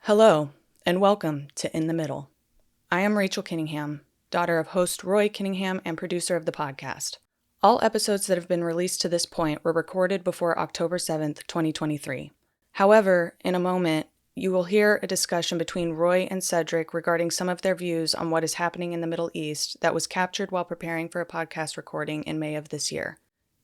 Hello, and welcome to In the Middle. I am Rachel Kinningham, daughter of host Roy Kinningham and producer of the podcast. All episodes that have been released to this point were recorded before October 7th, 2023. However, in a moment, you will hear a discussion between Roy and Cedric regarding some of their views on what is happening in the Middle East that was captured while preparing for a podcast recording in May of this year.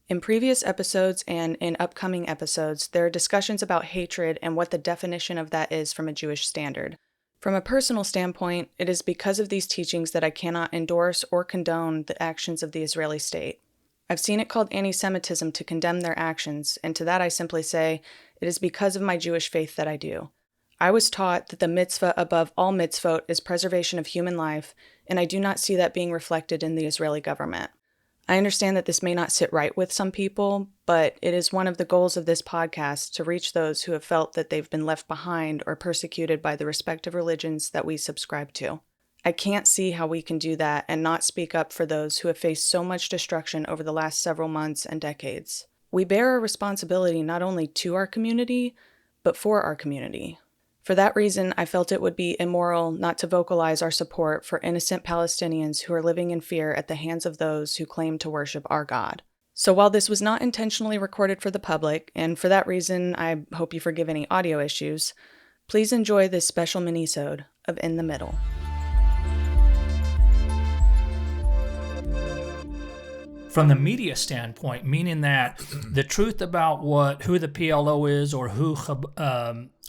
In previous episodes and in upcoming episodes, there are discussions about hatred and what the definition of that is from a Jewish standard. From a personal standpoint, it is because of these teachings that I cannot endorse or condone the actions of the Israeli state. I've seen it called anti-Semitism to condemn their actions, and to that I simply say, it is because of my Jewish faith that I do. I was taught that the mitzvah above all mitzvot is preservation of human life, and I do not see that being reflected in the Israeli government. I understand that this may not sit right with some people, but it is one of the goals of this podcast to reach those who have felt that they've been left behind or persecuted by the respective religions that we subscribe to. I can't see how we can do that and not speak up for those who have faced so much destruction over the last several months and decades. We bear a responsibility not only to our community, but for our community. For that reason, I felt it would be immoral not to vocalize our support for innocent Palestinians who are living in fear at the hands of those who claim to worship our God. So while this was not intentionally recorded for the public, and for that reason I hope you forgive any audio issues, please enjoy this special minisode of In the Middle. From the media standpoint, meaning that the truth about who the PLO is or who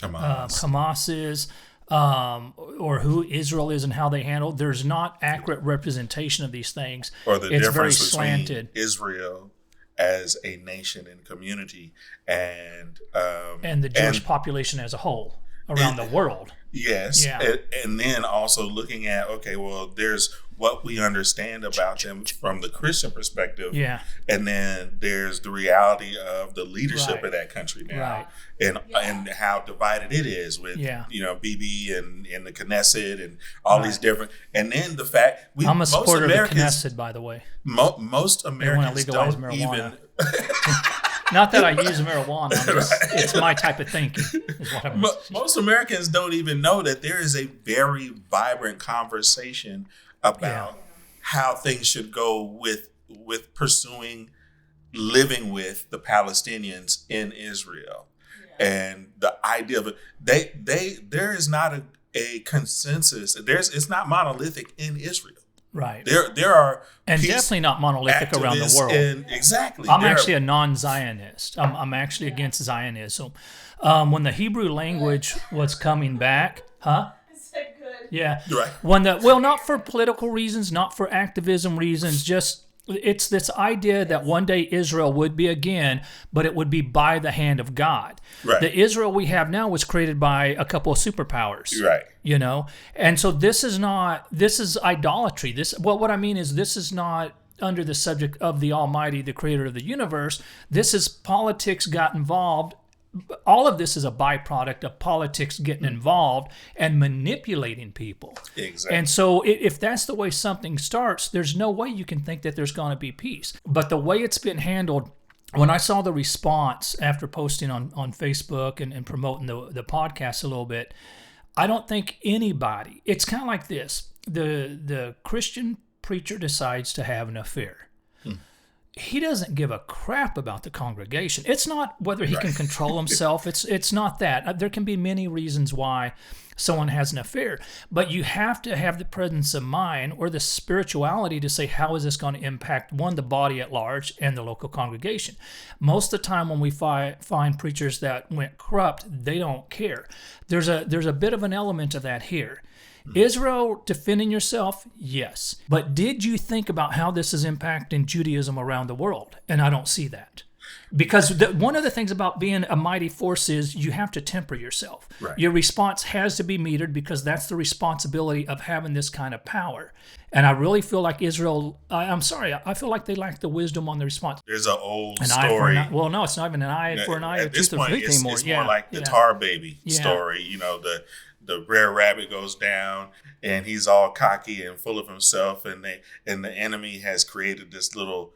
Hamas is, or who Israel is and how they handle, there's not accurate representation of these things. Or the it's difference very between slanted. Israel as a nation and community and the Jewish population as a whole around the world. Yes. Yeah. And then also looking at, okay, well, there's what we understand about them from the Christian perspective. Yeah. And then there's the reality of the leadership of that country now. Right. And how divided it is with, Bibi and the Knesset and all these different. And then the fact I'm a supporter of the Knesset, by the way. Most Americans don't marijuana. even. Not that I use marijuana. It's my type of thinking. Is what I'm Most Americans don't even know that there is a very vibrant conversation about how things should go with pursuing living with the Palestinians in Israel, and the idea of it. There is not a consensus. It's not monolithic in Israel. Right. There are definitely not monolithic around the world. Exactly. I'm actually a non-Zionist. I'm actually against Zionism. When the Hebrew language was coming back, I said good. Yeah. Right. Not for political reasons, not for activism reasons, just it's this idea that one day Israel would be again, but it would be by the hand of God. Right. The Israel we have now was created by a couple of superpowers. Right. And so this is idolatry. What I mean is this is not under the subject of the Almighty, the creator of the universe. This is politics got involved. All of this is a byproduct of politics getting involved and manipulating people. Exactly. And so if that's the way something starts, there's no way you can think that there's going to be peace. But the way it's been handled, when I saw the response after posting on Facebook and promoting the podcast a little bit, I don't think anybody, it's kind of like this. The Christian preacher decides to have an affair. He doesn't give a crap about the congregation. It's not whether he can control himself. It's not that. There can be many reasons why someone has an affair, but you have to have the presence of mind or the spirituality to say, how is this going to impact, one, the body at large and the local congregation? Most of the time when we find preachers that went corrupt, they don't care. There's a bit of an element of that here. Israel defending yourself, yes. But did you think about how this is impacting Judaism around the world? And I don't see that. Because one of the things about being a mighty force is you have to temper yourself. Right. Your response has to be metered because that's the responsibility of having this kind of power. And I really feel like Israel, I feel like they lack the wisdom on the response. There's an old story. No, it's not even an eye for an eye or tooth for tooth anymore. It's more like the Tar Baby story. The rare rabbit goes down and he's all cocky and full of himself, and the enemy has created this little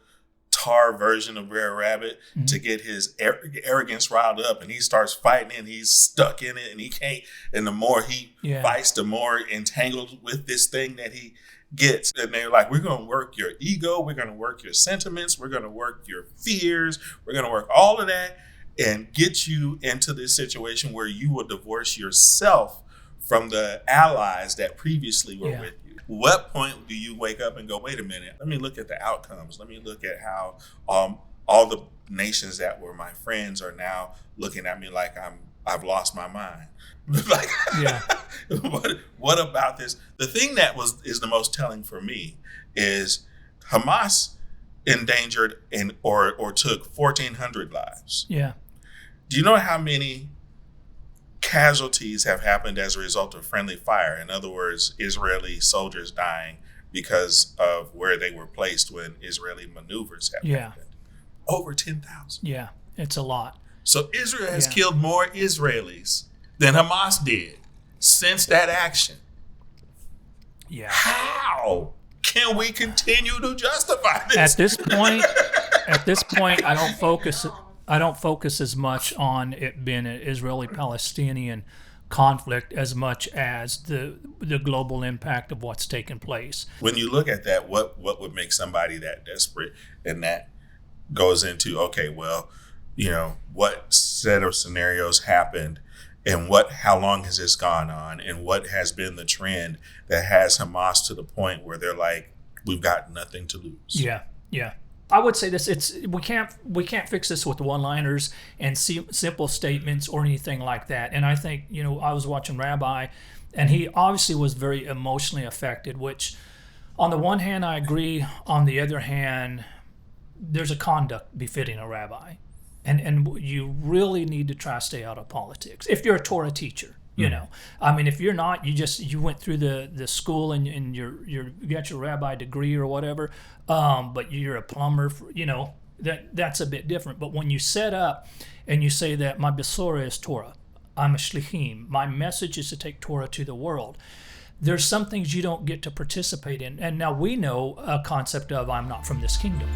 tar version of Brer Rabbit to get his arrogance riled up, and he starts fighting and he's stuck in it and he can't. And the more he fights, the more entangled with this thing that he gets. And they're like, we're going to work your ego. We're going to work your sentiments. We're going to work your fears. We're going to work all of that and get you into this situation where you will divorce yourself from the allies that previously were with you. What point do you wake up and go, wait a minute, let me look at the outcomes. Let me look at how all the nations that were my friends are now looking at me like I've lost my mind. Like, what about this? The thing that is the most telling for me is Hamas endangered or took 1,400 lives. Yeah. Do you know how many casualties have happened as a result of friendly fire? In other words, Israeli soldiers dying because of where they were placed when Israeli maneuvers have happened. Over 10,000. Yeah, it's a lot. So Israel has killed more Israelis than Hamas did since that action. Yeah. How can we continue to justify this? At this point, I don't focus as much on it being an Israeli-Palestinian conflict as much as the global impact of what's taken place. When you look at that, what would make somebody that desperate? And that goes into, okay, well, what set of scenarios happened and how long has this gone on, and what has been the trend that has Hamas to the point where they're like, we've got nothing to lose. Yeah. I would say this: we can't fix this with one-liners and simple statements or anything like that. And I think I was watching Rabbi, and he obviously was very emotionally affected. Which, on the one hand, I agree. On the other hand, there's a conduct befitting a rabbi, and you really need to try to stay out of politics if you're a Torah teacher. I mean, if you're not, you went through the school and you got your rabbi degree or whatever, but you're a plumber, that's a bit different. But when you set up and you say that my Besorah is Torah, I'm a shlichim, my message is to take Torah to the world, there's some things you don't get to participate in. And now we know a concept of I'm not from this kingdom.